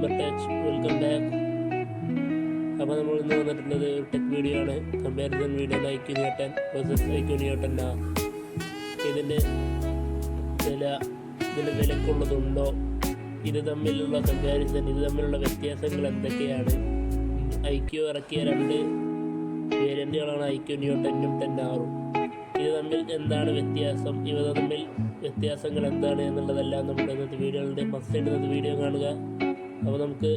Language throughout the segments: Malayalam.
Gamer tech, welcome back. അപ്പോൾ നമ്മൾ ഇന്ന് വന്നിട്ടുള്ളത് ഒരു ടെക് വീഡിയോ ആണ്. Comparison video IQ Newton versus IQ Newton. ഇതിൻ്റെ വിലക്കുള്ളതുണ്ടോ, ഇത് തമ്മിലുള്ള കമ്പാരിസൺ, ഇത് തമ്മിലുള്ള വ്യത്യാസങ്ങൾ എന്തൊക്കെയാണ്, IQ ഇറക്കിയ രണ്ട് വേരിയൻറ്റുകളാണ് IQ Newton 10R. ഇത് തമ്മിൽ എന്താണ് വ്യത്യാസം, ഇവ തമ്മിൽ വ്യത്യാസങ്ങൾ എന്താണ് എന്നുള്ളതെല്ലാം നമ്മുടെ ഇന്നത്തെ വീഡിയോകളുടെ ഫസ്റ്റ് ഇന്നത്തെ വീഡിയോ കാണുക. അപ്പോൾ നമുക്ക്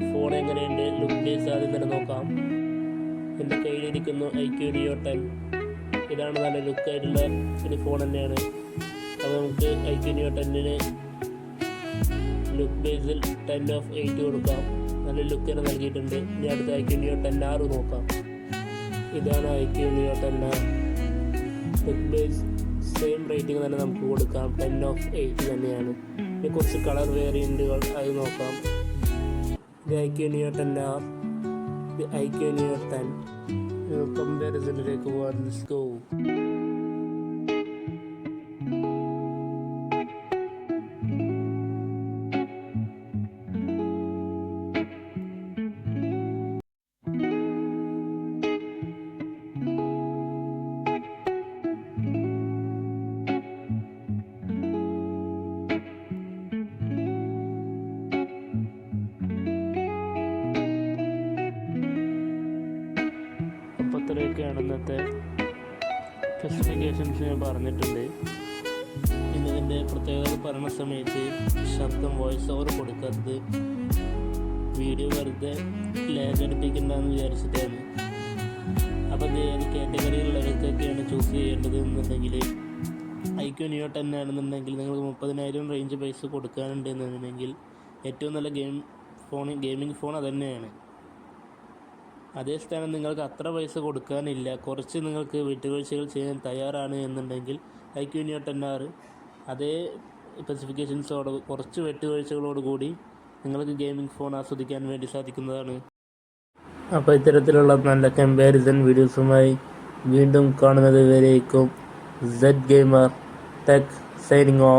ഫോൺ എങ്ങനെയുണ്ട്, ലുക്ക് ബേസ് ആദ്യം തന്നെ നോക്കാം. എൻ്റെ കയ്യിലിരിക്കുന്നു IQ Newton. ഇതാണ് നല്ല ലുക്കായിട്ടുള്ള ഒരു ഫോൺ തന്നെയാണ്. അപ്പോൾ നമുക്ക് IQ Newtonന് ലുക്ക് ബേസിൽ 10/8 കൊടുക്കാം. നല്ല ലുക്ക് തന്നെ നൽകിയിട്ടുണ്ട്. ഇനി അടുത്ത IQ Newton R നോക്കാം. ഇതാണ് IQ Newton R. Look base same rating തന്നെ നമുക്ക് കൊടുക്കാം, 10/8 തന്നെയാണ്. ഇനി കുറച്ച് കളർ വേരിയൻറ്റുകൾ അത് നോക്കാം. ഇത് IQ Newton R, ഇത് IQ Newton. കമ്പാരിസണിലേക്ക് പോകാൻ ലെറ്റ്സ് ഗോ. ഇത്രയൊക്കെയാണ് ഇന്നത്തെ സ്പെസിഫിക്കേഷൻസ് ഞാൻ പറഞ്ഞിട്ടുണ്ട്. പിന്നെ ഇതിൻ്റെ പ്രത്യേകത പറയുന്ന സമയത്ത് ശബ്ദം വോയിസ് ഓവർ കൊടുക്കാത്തത് വീഡിയോ വെറുതെ ലാഗ് അടിപ്പിക്കണ്ടെന്ന് വിചാരിച്ചിട്ടാണ്. അപ്പോൾ ഇത് ഏത് കാറ്റഗറിയിലുള്ളവർക്കൊക്കെയാണ് ചൂസ് ചെയ്യേണ്ടത് എന്നുണ്ടെങ്കിൽ IQ Newton ആണെന്നുണ്ടെങ്കിൽ നിങ്ങൾക്ക് 30,000 റേഞ്ച് പൈസ കൊടുക്കാനുണ്ട് എന്നുണ്ടെങ്കിൽ ഏറ്റവും നല്ല ഗെയിമിംഗ് ഫോൺ അത് തന്നെയാണ്. അതേ സ്ഥാനം നിങ്ങൾക്ക് അത്ര പൈസ കൊടുക്കാനില്ല, കുറച്ച് നിങ്ങൾക്ക് വിട്ടുവീഴ്ചകൾ ചെയ്യാൻ തയ്യാറാണ് എന്നുണ്ടെങ്കിൽ IQ Newton R അതേ സ്പെസിഫിക്കേഷൻസോട് കുറച്ച് വിട്ടുവീഴ്ചകളോടുകൂടി നിങ്ങൾക്ക് ഗെയിമിംഗ് ഫോൺ ആസ്വദിക്കാൻ വേണ്ടി സാധിക്കുന്നതാണ്. അപ്പോൾ ഇത്തരത്തിലുള്ള നല്ല കമ്പാരിസൺ വീഡിയോസുമായി വീണ്ടും കാണുന്നത് വരേക്കും Z Gamer Tech signing off.